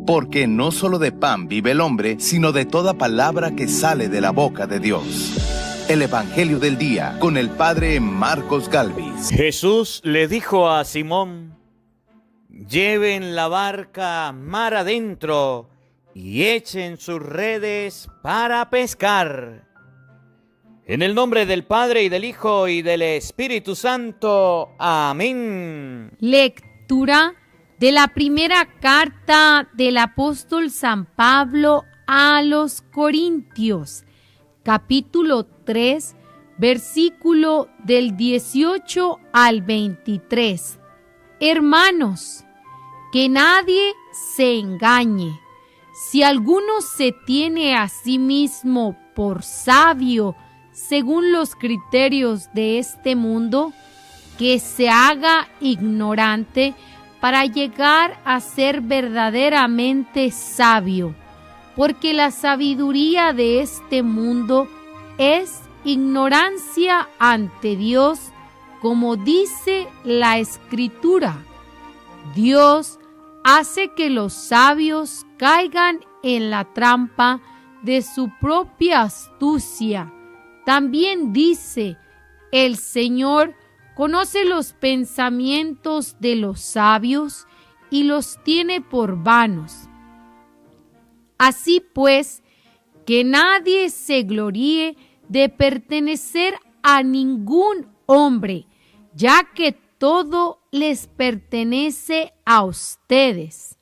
porque no solo de pan vive el hombre, sino de toda palabra que sale de la boca de Dios. El Evangelio del Día, con el Padre Marcos Galvis. Jesús le dijo a Simón: lleven la barca mar adentro y echen sus redes para pescar. En el nombre del Padre, y del Hijo, y del Espíritu Santo. Amén. Lectura de la primera carta del apóstol San Pablo a los Corintios, capítulo 3, versículo del 18 al 23. Hermanos, que nadie se engañe. Si alguno se tiene a sí mismo por sabio según los criterios de este mundo, que se haga ignorante para llegar a ser verdaderamente sabio, porque la sabiduría de este mundo es ignorancia ante Dios, como dice la Escritura. Dios hace que los sabios caigan en la trampa de su propia astucia. También dice: el Señor conoce los pensamientos de los sabios y los tiene por vanos. Así pues, que nadie se gloríe de pertenecer a ningún hombre, ya que todo les pertenece a ustedes.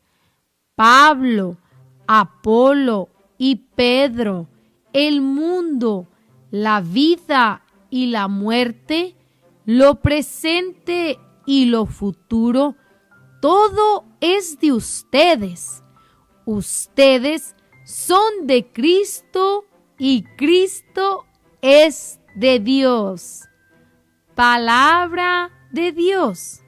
Pablo, Apolo y Pedro, el mundo, la vida y la muerte, lo presente y lo futuro, todo es de ustedes. Ustedes son de Cristo y Cristo es de Dios. Palabra de Dios.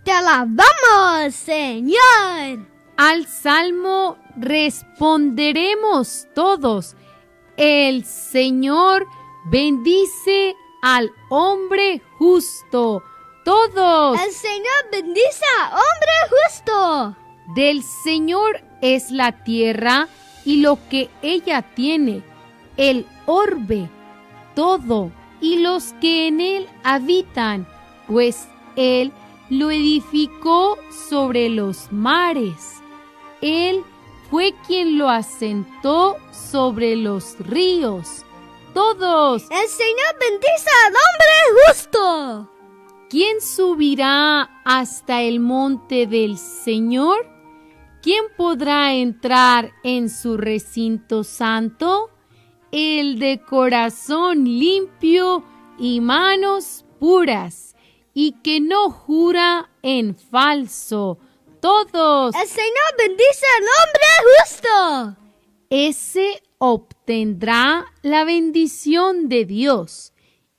¡Te alabamos, Señor! Al salmo responderemos todos: el Señor bendice al hombre justo. Todos. El Señor bendice al hombre justo. Del Señor es la tierra y lo que ella tiene, el orbe, todo, y los que en él habitan, pues Él lo edificó sobre los mares. Él fue quien lo asentó sobre los ríos. Todos. El Señor bendice al hombre justo. ¿Quién subirá hasta el monte del Señor? ¿Quién podrá entrar en su recinto santo? El de corazón limpio y manos puras, y que no jura en falso. Todos. El Señor bendice al hombre justo. Ese obtendrá la bendición de Dios,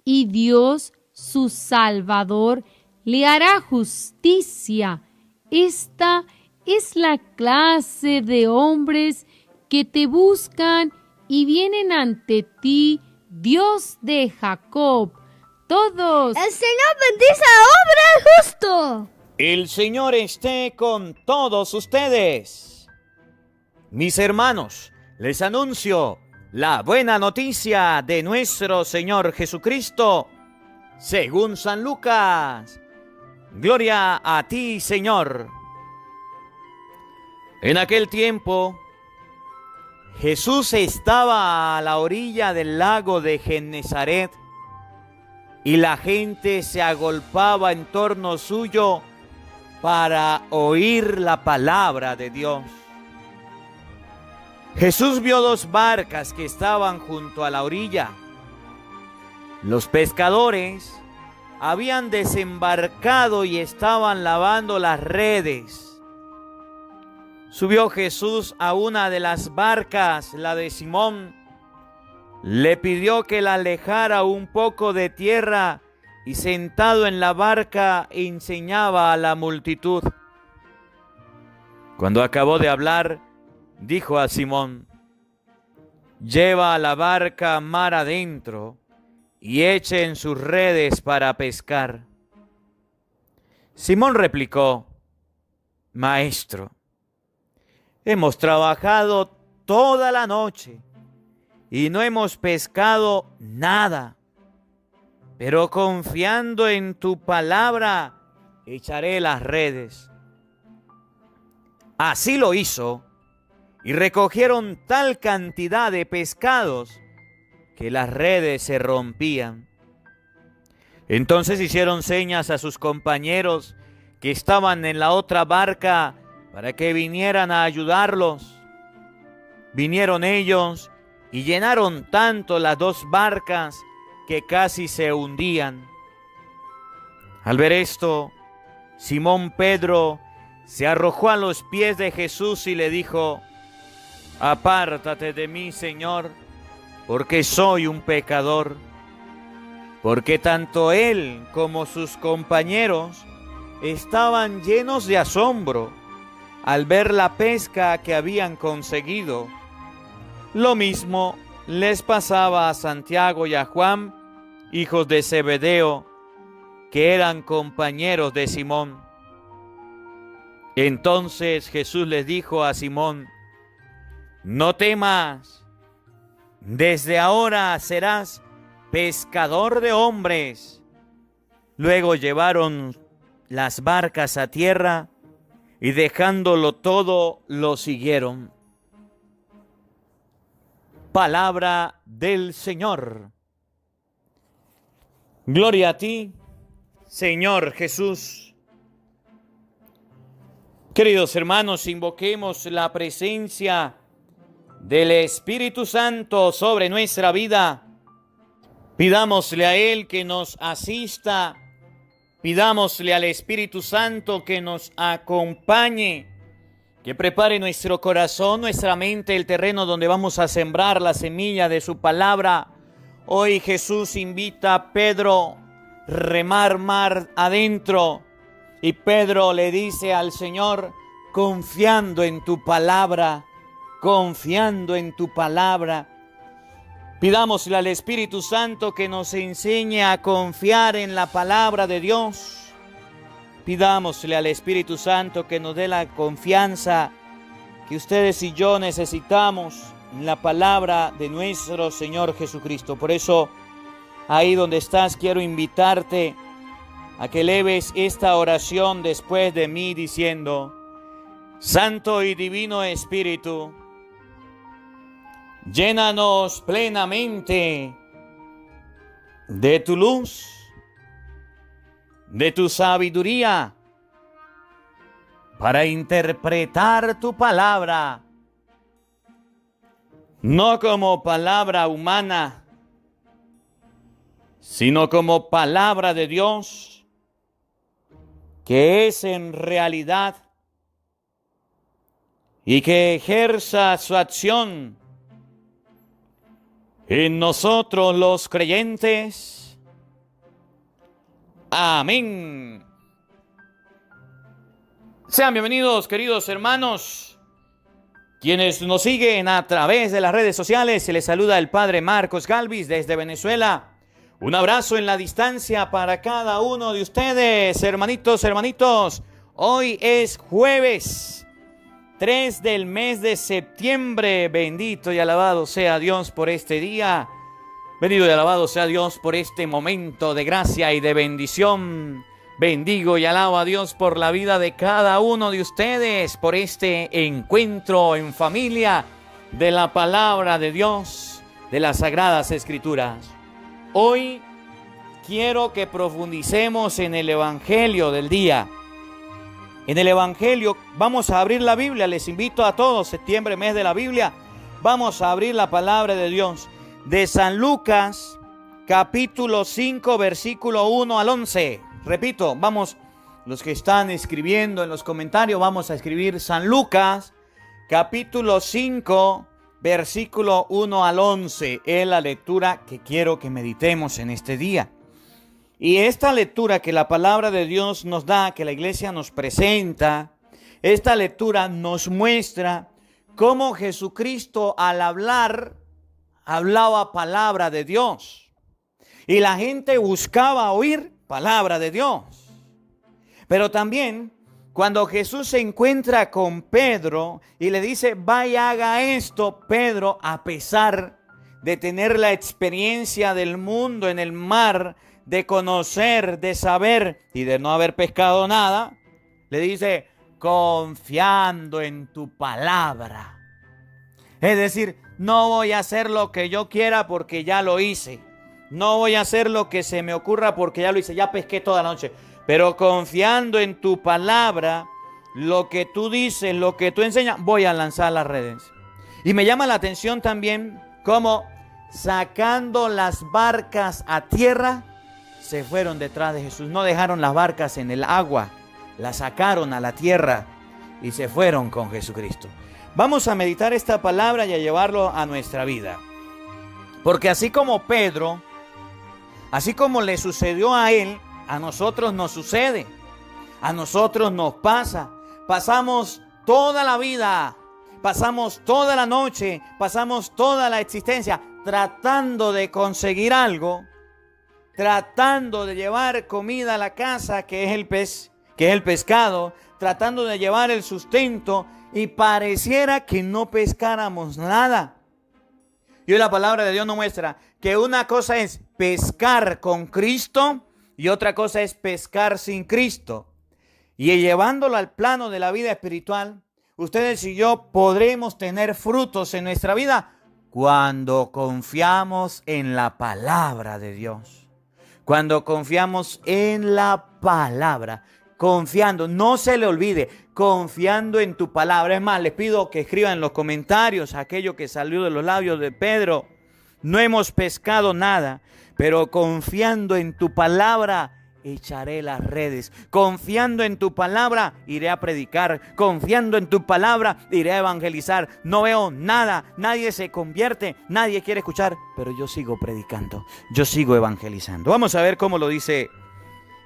y Dios, su Salvador, le hará justicia. Esta es la clase de hombres que te buscan y vienen ante ti, Dios de Jacob. Todos. El Señor bendice al hombre justo. El Señor esté con todos ustedes. Mis hermanos, les anuncio la buena noticia de nuestro Señor Jesucristo, según San Lucas. Gloria a ti, Señor. En aquel tiempo, Jesús estaba a la orilla del lago de Genesaret, y la gente se agolpaba en torno suyo para oír la palabra de Dios. Jesús vio dos barcas que estaban junto a la orilla. Los pescadores habían desembarcado y estaban lavando las redes. Subió Jesús a una de las barcas, la de Simón. Le pidió que la alejara un poco de tierra y sentado en la barca enseñaba a la multitud. Cuando acabó de hablar, dijo a Simón: lleva la barca mar adentro y echen sus redes para pescar. Simón replicó: Maestro, hemos trabajado toda la noche y no hemos pescado nada, pero confiando en tu palabra, echaré las redes. Así lo hizo, y recogieron tal cantidad de pescados que las redes se rompían. Entonces hicieron señas a sus compañeros que estaban en la otra barca para que vinieran a ayudarlos. Vinieron ellos y llenaron tanto las dos barcas que casi se hundían. Al ver esto, Simón Pedro se arrojó a los pies de Jesús y le dijo: apártate de mí, Señor, porque soy un pecador. Porque tanto él como sus compañeros estaban llenos de asombro al ver la pesca que habían conseguido. Lo mismo les pasaba a Santiago y a Juan, hijos de Zebedeo, que eran compañeros de Simón. Entonces Jesús les dijo a Simón: no temas, desde ahora serás pescador de hombres. Luego llevaron las barcas a tierra y dejándolo todo, lo siguieron. Palabra del Señor. Gloria a ti, Señor Jesús. Queridos hermanos, invoquemos la presencia del Espíritu Santo sobre nuestra vida. Pidámosle a Él que nos asista. Pidámosle al Espíritu Santo que nos acompañe, que prepare nuestro corazón, nuestra mente, el terreno donde vamos a sembrar la semilla de su palabra. Hoy Jesús invita a Pedro a remar mar adentro. Y Pedro le dice al Señor: confiando en tu palabra, confiando en tu palabra. Pidámosle al Espíritu Santo que nos enseñe a confiar en la palabra de Dios. Pidámosle al Espíritu Santo que nos dé la confianza que ustedes y yo necesitamos en la palabra de nuestro Señor Jesucristo. Por eso, ahí donde estás, quiero invitarte a que eleves esta oración después de mí diciendo: Santo y Divino Espíritu, llénanos plenamente de tu luz, de tu sabiduría, para interpretar tu palabra, no como palabra humana, sino como palabra de Dios, que es en realidad, y que ejerza su acción en nosotros los creyentes. Amén. Sean bienvenidos, queridos hermanos, quienes nos siguen a través de las redes sociales. Se les saluda el Padre Marcos Galvis desde Venezuela. Un abrazo en la distancia para cada uno de ustedes, hermanitos. Hoy es jueves 3 del mes de septiembre. Bendito y alabado sea Dios por este día. Bendito y alabado sea Dios por este momento de gracia y de bendición. Bendigo y alabo a Dios por la vida de cada uno de ustedes, por este encuentro en familia de la palabra de Dios, de las Sagradas Escrituras. Hoy quiero que profundicemos en el Evangelio del día. En el Evangelio vamos a abrir la Biblia. Les invito a todos, septiembre, mes de la Biblia. Vamos a abrir la palabra de Dios. De San Lucas, capítulo 5, versículo 1 al 11. Repito, vamos, los que están escribiendo en los comentarios, vamos a escribir San Lucas, capítulo 5, versículo 1 al 11. Es la lectura que quiero que meditemos en este día. Y esta lectura que la palabra de Dios nos da, que la iglesia nos presenta, esta lectura nos muestra cómo Jesucristo al hablar, hablaba palabra de Dios. Y la gente buscaba oír palabra de Dios. Pero también Cuando Jesús se encuentra con Pedro y le dice, vaya, haga esto, Pedro, a pesar de tener la experiencia del mundo en el mar, de conocer, de saber y de no haber pescado nada, le dice, confiando en tu palabra. Es decir, no voy a hacer lo que yo quiera porque ya lo hice. No voy a hacer lo que se me ocurra porque ya lo hice, ya pesqué toda la noche. Pero confiando en tu palabra, lo que tú dices, lo que tú enseñas, voy a lanzar las redes. Y me llama la atención también cómo sacando las barcas a tierra, se fueron detrás de Jesús. No dejaron las barcas en el agua, las sacaron a la tierra y se fueron con Jesucristo. Vamos a meditar esta palabra y a llevarlo a nuestra vida. Porque así como Pedro, así como le sucedió a él, a nosotros nos sucede, a nosotros nos pasa. Pasamos toda la vida, pasamos toda la noche, pasamos toda la existencia tratando de conseguir algo, tratando de llevar comida a la casa, que es el pescado, tratando de llevar el sustento, y pareciera que no pescáramos nada. Y hoy la palabra de Dios nos muestra que una cosa es pescar con Cristo y otra cosa es pescar sin Cristo. Y llevándolo al plano de la vida espiritual, ustedes y yo podremos tener frutos en nuestra vida cuando confiamos en la palabra de Dios. Cuando confiamos en la palabra, confiando, no se le olvide, confiando en tu palabra. Es más, les pido que escriban en los comentarios aquello que salió de los labios de Pedro. No hemos pescado nada, pero confiando en tu palabra echaré las redes. Confiando en tu palabra iré a predicar. Confiando en tu palabra iré a evangelizar. No veo nada, nadie se convierte, nadie quiere escuchar, pero yo sigo predicando, yo sigo evangelizando. Vamos a ver cómo lo dice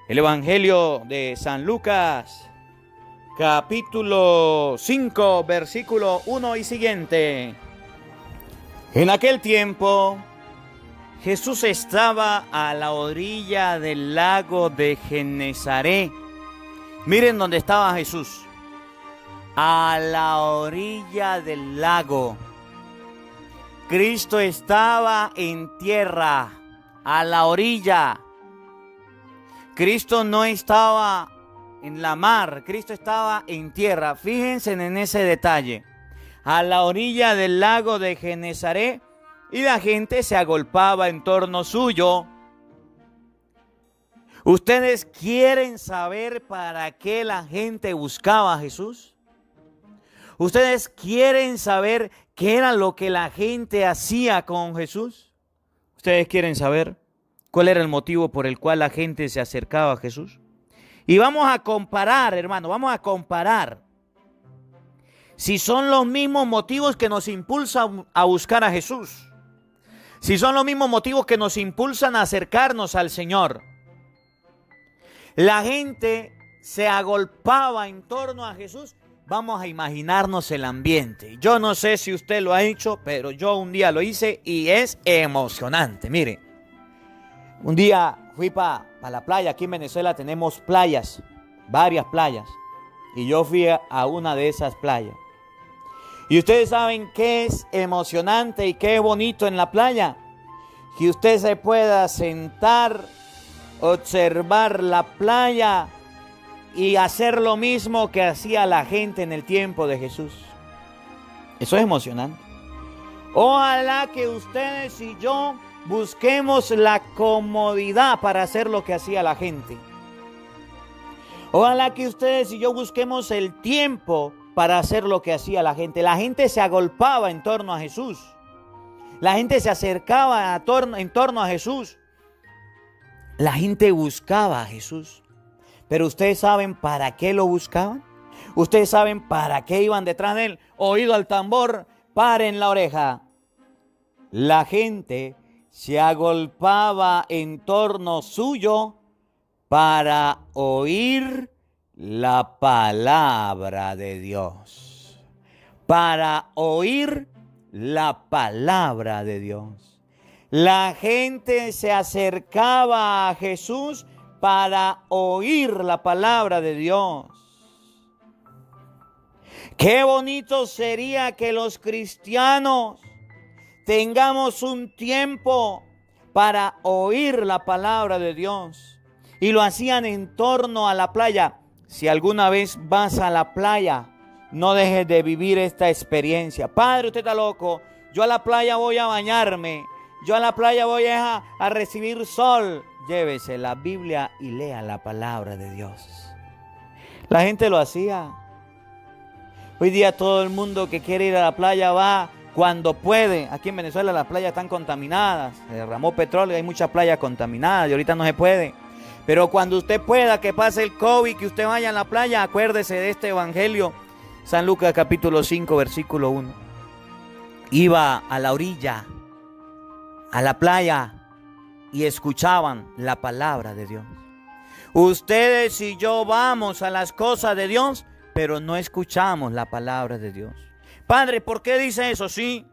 el Evangelio de San Lucas, capítulo 5, versículo 1 y siguiente. En aquel tiempo, Jesús estaba a la orilla del lago de Genesaret. Miren dónde estaba Jesús. A la orilla del lago. Cristo estaba en tierra, a la orilla. Cristo no estaba en la mar, Cristo estaba en tierra. Fíjense en ese detalle. A la orilla del lago de Genesaret, y la gente se agolpaba en torno suyo. ¿Ustedes quieren saber para qué la gente buscaba a Jesús? ¿Ustedes quieren saber qué era lo que la gente hacía con Jesús? ¿Ustedes quieren saber cuál era el motivo por el cual la gente se acercaba a Jesús? Y vamos a comparar, hermano, vamos a comparar si son los mismos motivos que nos impulsan a buscar a Jesús. Si son los mismos motivos que nos impulsan a acercarnos al Señor. La gente se agolpaba en torno a Jesús. Vamos a imaginarnos el ambiente. Yo no sé si usted lo ha hecho, pero yo un día lo hice y es emocionante. Mire, un día fui para la playa. Aquí en Venezuela tenemos playas, varias playas. Y yo fui a una de esas playas. Y ustedes saben qué es emocionante y qué es bonito en la playa. Que usted se pueda sentar, observar la playa y hacer lo mismo que hacía la gente en el tiempo de Jesús. Eso es emocionante. Ojalá que ustedes y yo busquemos la comodidad para hacer lo que hacía la gente. Ojalá que ustedes y yo busquemos el tiempo para hacer lo que hacía la gente. La gente se agolpaba en torno a Jesús. La gente se acercaba en torno a Jesús. La gente buscaba a Jesús. Pero ustedes saben para qué lo buscaban. Ustedes saben para qué iban detrás de él. Oído al tambor, paren la oreja. La gente se agolpaba en torno suyo para oír la palabra de Dios. Para oír la palabra de Dios. La gente se acercaba a Jesús para oír la palabra de Dios. Qué bonito sería que los cristianos tengamos un tiempo para oír la palabra de Dios. Y lo hacían en torno a la playa. Si alguna vez vas a la playa, no dejes de vivir esta experiencia. Padre, usted está loco. Yo a la playa voy a bañarme. Yo a la playa voy a recibir sol. Llévese la Biblia y lea la palabra de Dios. La gente lo hacía. Hoy día todo el mundo que quiere ir a la playa va cuando puede. Aquí en Venezuela las playas están contaminadas. Se derramó petróleo, hay muchas playas contaminadas y ahorita no se puede. Pero cuando usted pueda, que pase el COVID, que usted vaya a la playa, acuérdese de este evangelio. San Lucas capítulo 5, versículo 1. Iba a la orilla, a la playa, y escuchaban la palabra de Dios. Ustedes y yo vamos a las cosas de Dios, pero no escuchamos la palabra de Dios. Padre, ¿por qué dice eso? Sí,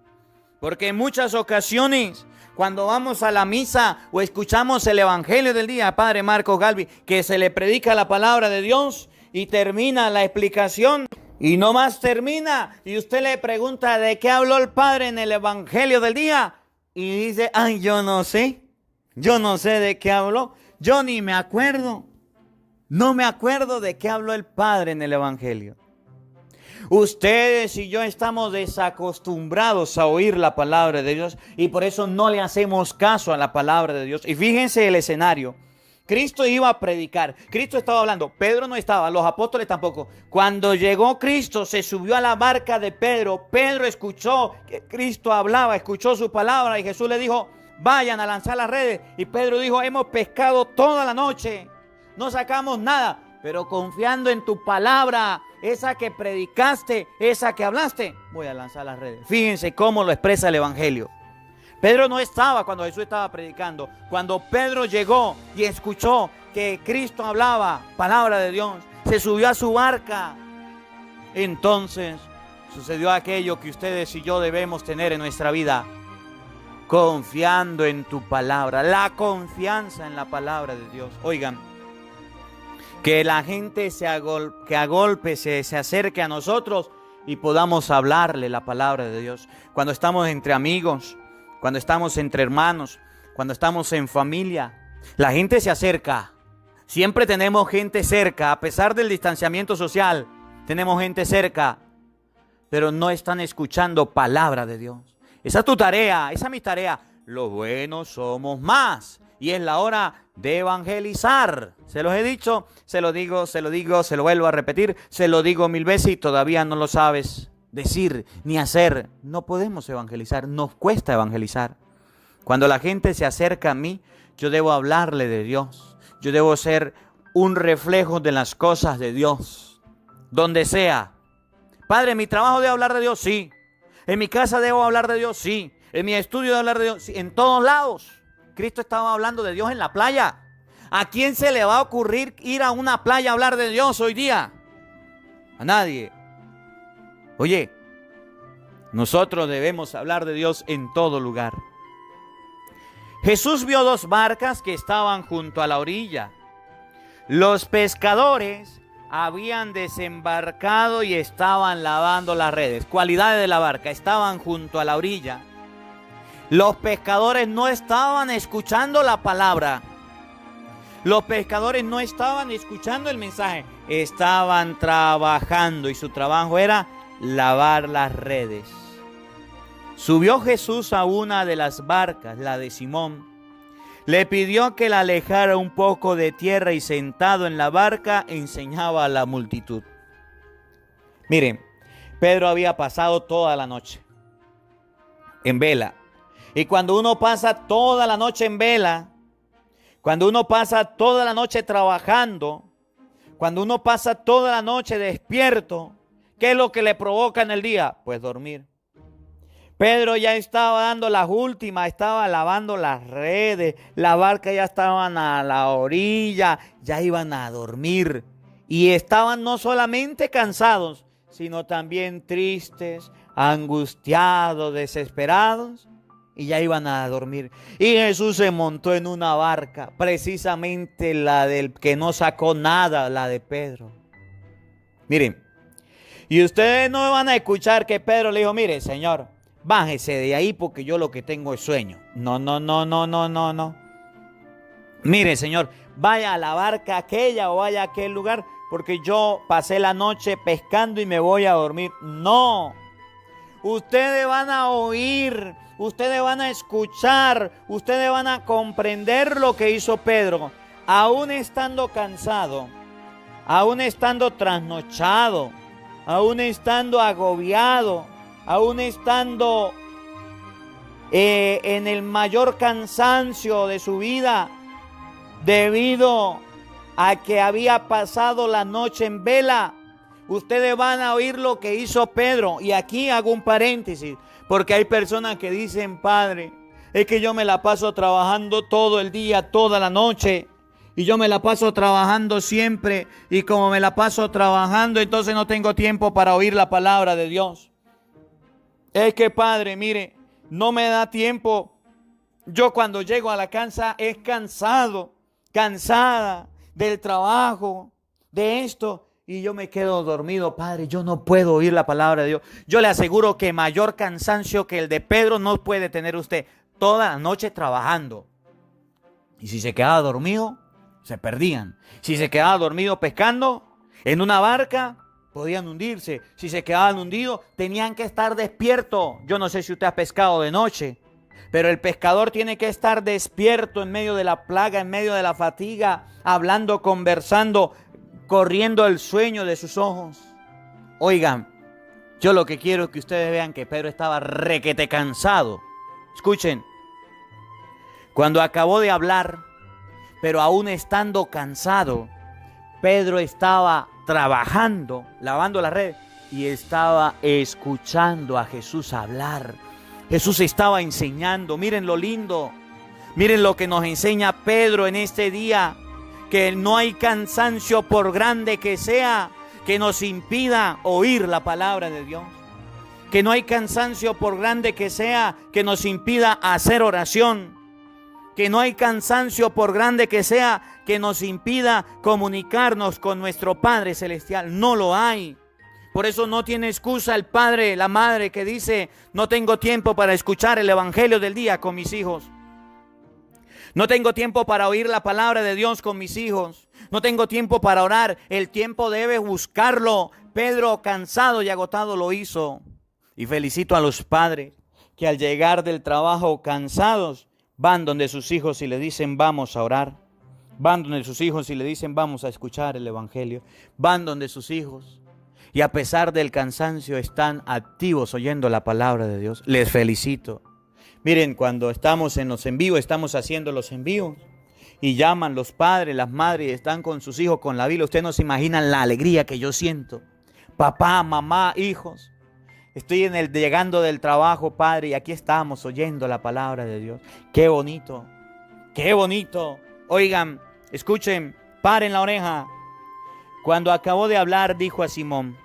porque en muchas ocasiones, cuando vamos a la misa o escuchamos el evangelio del día, Padre Marcos Galvi, que se le predica la palabra de Dios y termina la explicación y no más termina, y usted le pregunta de qué habló el Padre en el evangelio del día y dice, ay, yo no sé de qué habló, yo ni me acuerdo. No me acuerdo de qué habló el Padre en el evangelio. Ustedes y yo estamos desacostumbrados a oír la palabra de Dios y por eso no le hacemos caso a la palabra de Dios. Y fíjense el escenario. Cristo iba a predicar. Cristo estaba hablando. Pedro no estaba, los apóstoles tampoco. Cuando llegó Cristo, se subió a la barca de Pedro. Pedro escuchó que Cristo hablaba, escuchó su palabra y Jesús le dijo, vayan a lanzar las redes. Y Pedro dijo, hemos pescado toda la noche. No sacamos nada, pero confiando en tu palabra, esa que predicaste, esa que hablaste, voy a lanzar las redes. Fíjense cómo lo expresa el evangelio. Pedro no estaba cuando Jesús estaba predicando. Cuando Pedro llegó y escuchó que Cristo hablaba palabra de Dios, se subió a su barca. Entonces sucedió aquello que ustedes y yo debemos tener en nuestra vida. Confiando en tu palabra, la confianza en la palabra de Dios. Oigan, que la gente que a golpe se acerque a nosotros y podamos hablarle la palabra de Dios. Cuando estamos entre amigos, cuando estamos entre hermanos, cuando estamos en familia, la gente se acerca. Siempre tenemos gente cerca, a pesar del distanciamiento social, tenemos gente cerca, pero no están escuchando palabra de Dios. Esa es tu tarea, esa es mi tarea. Los buenos somos más. Y es la hora de evangelizar. Se los he dicho, se lo digo, se lo vuelvo a repetir, se lo digo 1000 veces y todavía no lo sabes decir ni hacer. No podemos evangelizar, nos cuesta evangelizar. Cuando la gente se acerca a mí, yo debo hablarle de Dios. Yo debo ser un reflejo de las cosas de Dios. Donde sea. Padre, ¿en mi trabajo debo hablar de Dios? Sí. ¿En mi casa debo hablar de Dios? Sí. ¿En mi estudio debo hablar de Dios? Sí. En todos lados. Cristo estaba hablando de Dios en la playa. ¿A quién se le va a ocurrir ir a una playa a hablar de Dios hoy día? A nadie. Oye, nosotros debemos hablar de Dios en todo lugar. Jesús vio 2 barcas que estaban junto a la orilla. Los pescadores habían desembarcado y estaban lavando las redes. Cualidades de la barca: estaban junto a la orilla. Los pescadores no estaban escuchando la palabra. Los pescadores no estaban escuchando el mensaje. Estaban trabajando y su trabajo era lavar las redes. Subió Jesús a una de las barcas, la de Simón. Le pidió que la alejara un poco de tierra y sentado en la barca enseñaba a la multitud. Miren, Pedro había pasado toda la noche en vela. Y cuando uno pasa toda la noche en vela, cuando uno pasa toda la noche trabajando, cuando uno pasa toda la noche despierto, ¿qué es lo que le provoca en el día? Pues dormir. Pedro ya estaba dando las últimas, estaba lavando las redes, la barca ya estaban a la orilla, ya iban a dormir. Y estaban no solamente cansados, sino también tristes, angustiados, desesperados. Y ya iban a dormir. Y Jesús se montó en una barca, precisamente la del que no sacó nada, la de Pedro. Miren, Y ustedes no van a escuchar que Pedro le dijo, mire, Señor, bájese de ahí porque yo lo que tengo es sueño. No, no, no, no, no, no, no. Mire, Señor, vaya a la barca aquella o vaya a aquel lugar porque yo pasé la noche pescando y me voy a dormir. No. Ustedes van a oír, ustedes van a escuchar, ustedes van a comprender lo que hizo Pedro. Aún estando cansado, aún estando trasnochado, aún estando agobiado, aún estando en el mayor cansancio de su vida, debido a que había pasado la noche en vela, ustedes van a oír lo que hizo Pedro. Y aquí hago un paréntesis, porque hay personas que dicen, Padre, es que yo me la paso trabajando todo el día, toda la noche, y yo me la paso trabajando siempre, y como me la paso trabajando, entonces no tengo tiempo para oír la palabra de Dios. Es que, Padre, mire, no me da tiempo. Yo cuando llego a la casa es cansado, cansada del trabajo, de esto, y yo me quedo dormido. Padre, yo no puedo oír la palabra de Dios. Yo le aseguro que mayor cansancio que el de Pedro no puede tener usted. Toda la noche trabajando. Y si se quedaba dormido, se perdían. Si se quedaba dormido pescando en una barca, podían hundirse. Si se quedaban hundidos, tenían que estar despiertos. Yo no sé si usted ha pescado de noche, pero el pescador tiene que estar despierto en medio de la plaga, en medio de la fatiga, hablando, conversando, corriendo el sueño de sus ojos. Oigan, yo lo que quiero es que ustedes vean que Pedro estaba requete cansado. Escuchen, cuando acabó de hablar, pero aún estando cansado, Pedro estaba trabajando, lavando la red, y estaba escuchando a Jesús hablar. Jesús estaba enseñando. Miren lo lindo, miren lo que nos enseña Pedro en este día, que no hay cansancio por grande que sea que nos impida oír la palabra de Dios. Que no hay cansancio por grande que sea que nos impida hacer oración. Que no hay cansancio por grande que sea que nos impida comunicarnos con nuestro Padre Celestial. No lo hay. Por eso no tiene excusa el padre, la madre que dice, no tengo tiempo para escuchar el evangelio del día con mis hijos. No tengo tiempo para oír la palabra de Dios con mis hijos. No tengo tiempo para orar. El tiempo debe buscarlo. Pedro, cansado y agotado, lo hizo. Y felicito a los padres que al llegar del trabajo cansados, van donde sus hijos y le dicen, vamos a orar. Van donde sus hijos y le dicen, vamos a escuchar el evangelio. Van donde sus hijos. Y a pesar del cansancio están activos oyendo la palabra de Dios. Les felicito. Miren, cuando estamos en los envíos, estamos haciendo los envíos y llaman los padres, las madres, están con sus hijos con la Biblia. Ustedes no se imaginan la alegría que yo siento. Papá, mamá, hijos. Estoy llegando del trabajo, Padre, y aquí estamos oyendo la palabra de Dios. Qué bonito, qué bonito. Oigan, escuchen, paren la oreja. Cuando acabó de hablar, dijo a Simón,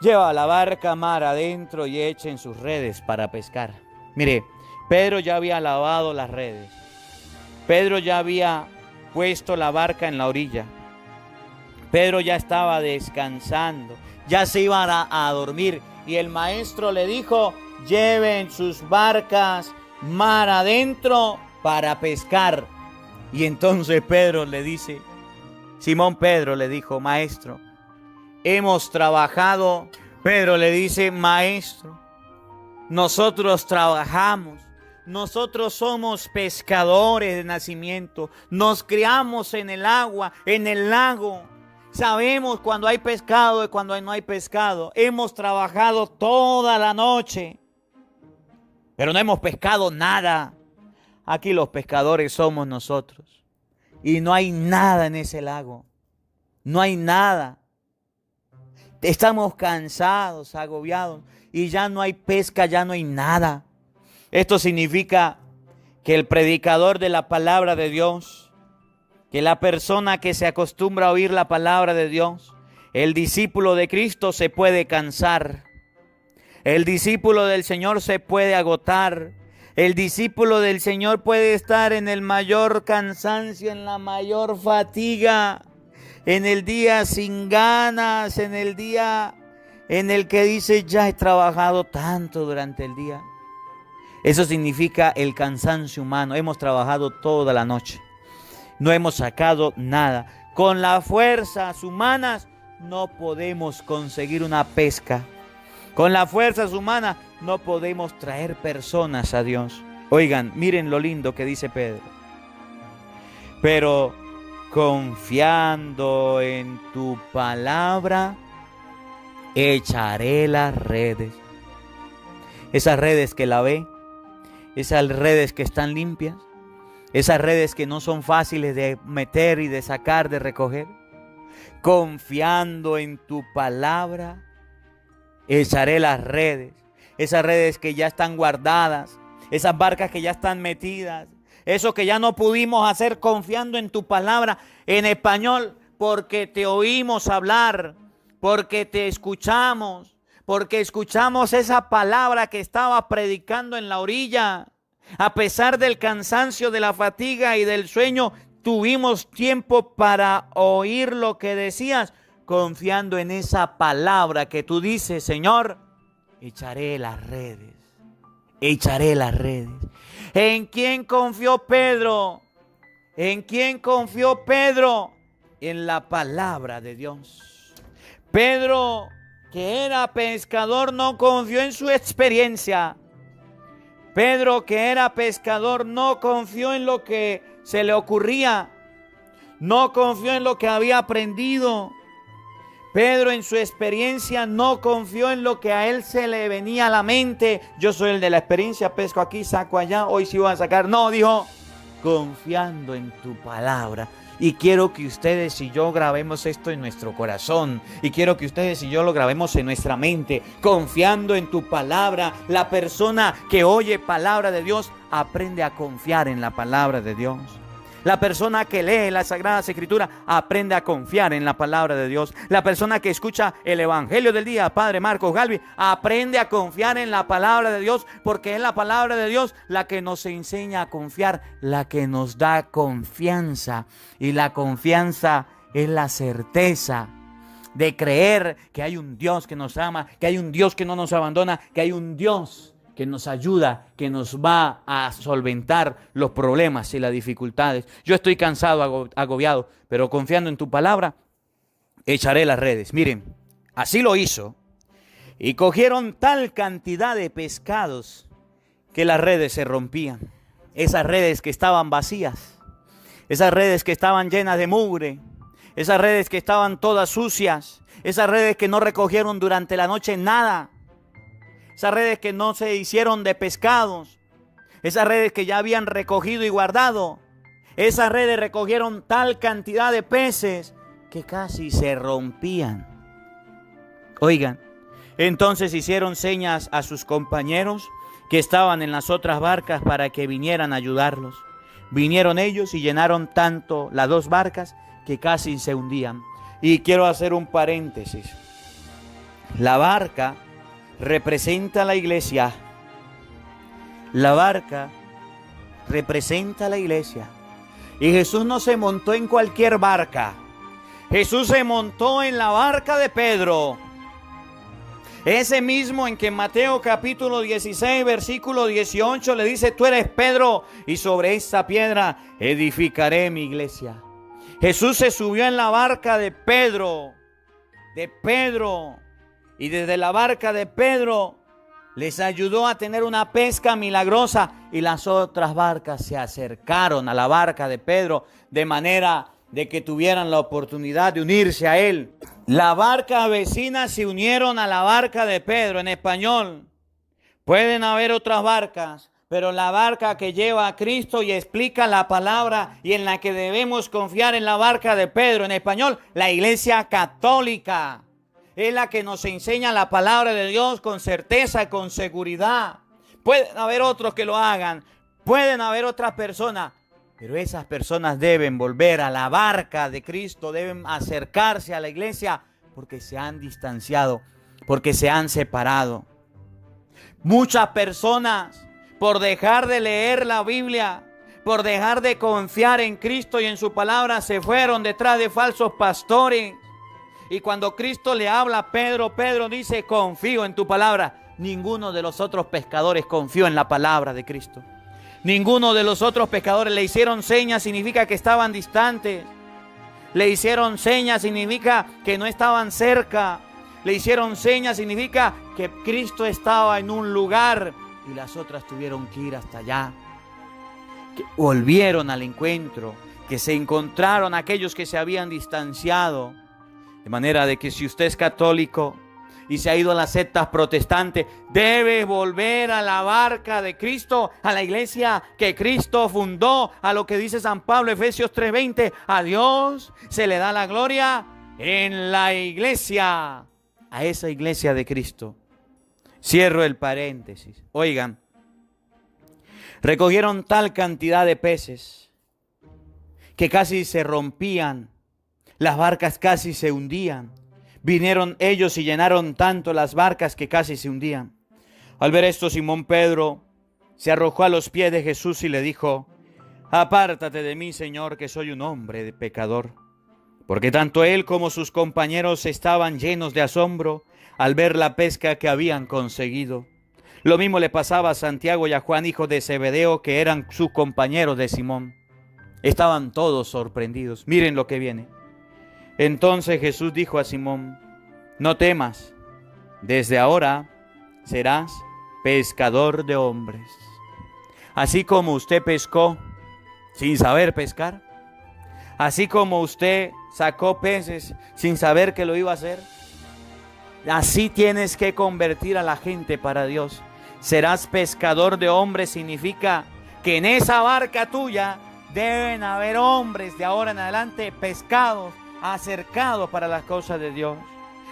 lleva la barca mar adentro y echen sus redes para pescar. Mire, Pedro ya había lavado las redes. Pedro ya había puesto la barca en la orilla. Pedro ya estaba descansando. Ya se iban a dormir. Y el maestro le dijo, lleven sus barcas mar adentro para pescar. Y entonces Pedro le dice, Simón Pedro le dijo, maestro, hemos trabajado. Pedro le dice, maestro, nosotros trabajamos, nosotros somos pescadores de nacimiento, nos criamos en el agua, en el lago, sabemos cuando hay pescado y cuando no hay pescado, hemos trabajado toda la noche, pero no hemos pescado nada. Aquí los pescadores somos nosotros y no hay nada en ese lago, no hay nada. Estamos cansados, agobiados y ya no hay pesca, ya no hay nada. Esto significa que el predicador de la palabra de Dios, que la persona que se acostumbra a oír la palabra de Dios, el discípulo de Cristo se puede cansar. El discípulo del Señor se puede agotar. El discípulo del Señor puede estar en el mayor cansancio, en la mayor fatiga, en el día sin ganas, en el día en el que dice, ya he trabajado tanto durante el día. Eso significa el cansancio humano. Hemos trabajado toda la noche. No hemos sacado nada. Con las fuerzas humanas no podemos conseguir una pesca. Con las fuerzas humanas no podemos traer personas a Dios. Oigan, miren lo lindo que dice Pedro. Pero confiando en tu palabra, echaré las redes. Esas redes que lavé, esas redes que están limpias, esas redes que no son fáciles de meter y de sacar, de recoger. Confiando en tu palabra, echaré las redes. Esas redes que ya están guardadas, esas barcas que ya están metidas, eso que ya no pudimos hacer confiando en tu palabra. En español, porque te oímos hablar, porque te escuchamos, porque escuchamos esa palabra que estaba predicando en la orilla. A pesar del cansancio, de la fatiga y del sueño, tuvimos tiempo para oír lo que decías, confiando en esa palabra que tú dices, Señor, echaré las redes, echaré las redes. ¿En quién confió Pedro? ¿En quién confió Pedro? En la palabra de Dios. Pedro, que era pescador, no confió en su experiencia. Pedro, que era pescador, no confió en lo que se le ocurría. No confió en lo que había aprendido. Pedro, en su experiencia, no confió en lo que a él se le venía a la mente. Yo soy el de la experiencia, pesco aquí, saco allá, hoy sí voy a sacar. No, dijo, confiando en tu palabra. Y quiero que ustedes y yo grabemos esto en nuestro corazón. Y quiero que ustedes y yo lo grabemos en nuestra mente. Confiando en tu palabra. La persona que oye palabra de Dios aprende a confiar en la palabra de Dios. La persona que lee las Sagradas Escrituras aprende a confiar en la palabra de Dios. La persona que escucha el Evangelio del día, Padre Marcos Galvis, aprende a confiar en la palabra de Dios, porque es la palabra de Dios la que nos enseña a confiar, la que nos da confianza. Y la confianza es la certeza de creer que hay un Dios que nos ama, que hay un Dios que no nos abandona, que hay un Dios que nos ayuda, que nos va a solventar los problemas y las dificultades. Yo estoy cansado, agobiado, pero confiando en tu palabra, echaré las redes. Miren, así lo hizo. Y cogieron tal cantidad de pescados que las redes se rompían. Esas redes que estaban vacías, esas redes que estaban llenas de mugre, esas redes que estaban todas sucias, esas redes que no recogieron durante la noche nada. Esas redes que no se hicieron de pescados. Esas redes que ya habían recogido y guardado. Esas redes recogieron tal cantidad de peces que casi se rompían. Oigan, entonces hicieron señas a sus compañeros que estaban en las otras barcas para que vinieran a ayudarlos. Vinieron ellos y llenaron tanto las dos barcas que casi se hundían. Y quiero hacer un paréntesis. La barca representa a la iglesia. La barca representa a la iglesia. Y Jesús no se montó en cualquier barca. Jesús se montó en la barca de Pedro. Ese mismo en que Mateo capítulo 16, versículo 18 le dice, tú eres Pedro y sobre esta piedra edificaré mi iglesia. Jesús se subió en la barca de Pedro. Y desde la barca de Pedro les ayudó a tener una pesca milagrosa. Y las otras barcas se acercaron a la barca de Pedro de manera de que tuvieran la oportunidad de unirse a él. La barca vecina se unieron a la barca de Pedro. En español, pueden haber otras barcas, pero la barca que lleva a Cristo y explica la palabra y en la que debemos confiar en la barca de Pedro. En español, la Iglesia Católica. Es la que nos enseña la palabra de Dios con certeza y con seguridad. Pueden haber otros que lo hagan. Pueden haber otras personas. Pero esas personas deben volver a la barca de Cristo. Deben acercarse a la iglesia porque se han distanciado. Porque se han separado. Muchas personas, por dejar de leer la Biblia, por dejar de confiar en Cristo y en su palabra, se fueron detrás de falsos pastores. Y cuando Cristo le habla a Pedro, Pedro dice, confío en tu palabra. Ninguno de los otros pescadores confió en la palabra de Cristo. Ninguno de los otros pescadores le hicieron señas, significa que estaban distantes. Le hicieron señas, significa que no estaban cerca. Le hicieron señas, significa que Cristo estaba en un lugar y las otras tuvieron que ir hasta allá. Que volvieron al encuentro, que se encontraron aquellos que se habían distanciado. De manera de que si usted es católico y se ha ido a las sectas protestantes, debe volver a la barca de Cristo, a la iglesia que Cristo fundó, a lo que dice San Pablo, Efesios 3:20. A Dios se le da la gloria en la iglesia, a esa iglesia de Cristo. Cierro el paréntesis. Oigan, recogieron tal cantidad de peces que casi se rompían, las barcas casi se hundían. Vinieron ellos y llenaron tanto las barcas que casi se hundían. Al ver esto, Simón Pedro se arrojó a los pies de Jesús y le dijo, apártate de mí, Señor, que soy un hombre de pecador. Porque tanto él como sus compañeros estaban llenos de asombro al ver la pesca que habían conseguido. Lo mismo le pasaba a Santiago y a Juan, hijos de Zebedeo, que eran sus compañeros de Simón. Estaban todos sorprendidos. Miren lo que viene. Entonces Jesús dijo a Simón, no temas, desde ahora serás pescador de hombres. Así como usted pescó sin saber pescar, así como usted sacó peces sin saber que lo iba a hacer, así tienes que convertir a la gente para Dios. Serás pescador de hombres significa que en esa barca tuya deben haber hombres de ahora en adelante pescados, acercados para las cosas de Dios.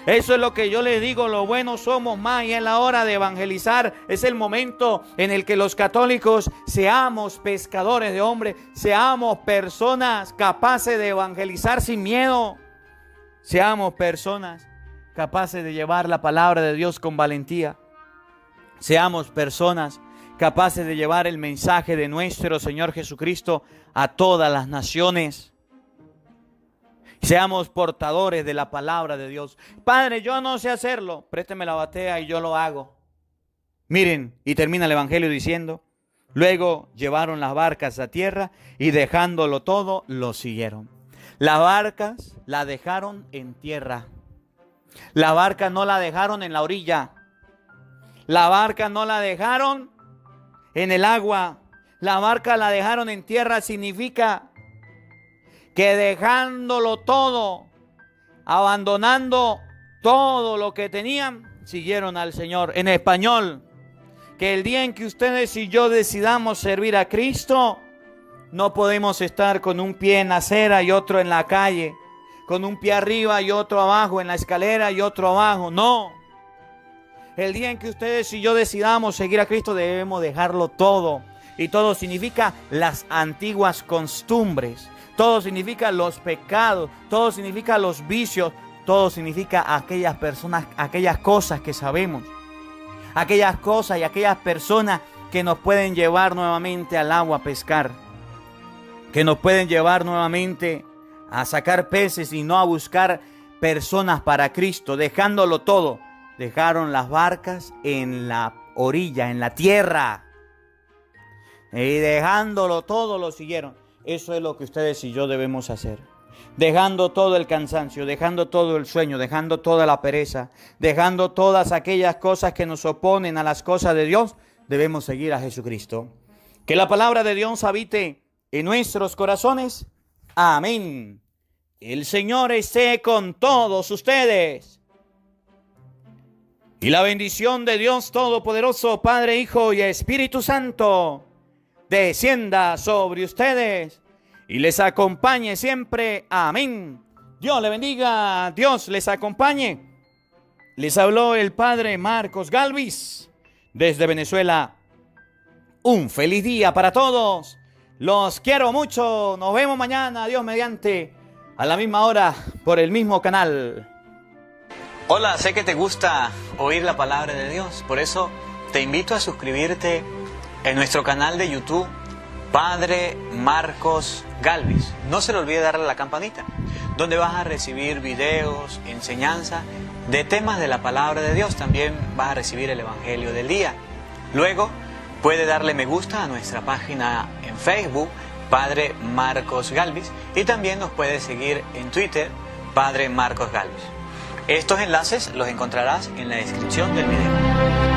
Eso es lo que yo les digo, lo bueno somos más, y es la hora de evangelizar. Es el momento en el que los católicos seamos pescadores de hombres, seamos personas capaces de evangelizar sin miedo, seamos personas capaces de llevar la palabra de Dios con valentía, seamos personas capaces de llevar el mensaje de nuestro Señor Jesucristo a todas las naciones. Seamos portadores de la palabra de Dios. Padre, yo no sé hacerlo, présteme la batea y yo lo hago. Miren, y termina el evangelio diciendo, luego llevaron las barcas a tierra y dejándolo todo, lo siguieron. Las barcas la dejaron en tierra. La barca no la dejaron en la orilla. La barca no la dejaron en el agua. La barca la dejaron en tierra, significa que dejándolo todo, abandonando todo lo que tenían, siguieron al Señor. En español, que el día en que ustedes y yo decidamos servir a Cristo, no podemos estar con un pie en la acera y otro en la calle, con un pie arriba y otro abajo, en la escalera y otro abajo. No. El día en que ustedes y yo decidamos seguir a Cristo, debemos dejarlo todo. Y todo significa las antiguas costumbres. Todo significa los pecados, todo significa los vicios, todo significa aquellas personas, aquellas cosas que sabemos, aquellas cosas y aquellas personas que nos pueden llevar nuevamente al agua a pescar, que nos pueden llevar nuevamente a sacar peces y no a buscar personas para Cristo. Dejándolo todo, dejaron las barcas en la orilla, en la tierra, y dejándolo todo lo siguieron. Eso es lo que ustedes y yo debemos hacer. Dejando todo el cansancio, dejando todo el sueño, dejando toda la pereza, dejando todas aquellas cosas que nos oponen a las cosas de Dios, debemos seguir a Jesucristo. Que la palabra de Dios habite en nuestros corazones. Amén. El Señor esté con todos ustedes. Y la bendición de Dios Todopoderoso, Padre, Hijo y Espíritu Santo, descienda sobre ustedes y les acompañe siempre. Amén. Dios le bendiga, Dios les acompañe. Les habló el Padre Marcos Galvis desde Venezuela. Un feliz día para todos. Los quiero mucho. Nos vemos mañana, Dios mediante, a la misma hora, por el mismo canal. Hola, sé que te gusta oír la palabra de Dios, por eso te invito a suscribirte en nuestro canal de YouTube, Padre Marcos Galvis. No se le olvide darle a la campanita. donde vas a recibir videos, enseñanza de temas de la palabra de Dios. También vas a recibir el Evangelio del día. Luego puede darle me gusta a nuestra página en Facebook, Padre Marcos Galvis, y también nos puede seguir en Twitter, Padre Marcos Galvis. Estos enlaces los encontrarás en la descripción del video.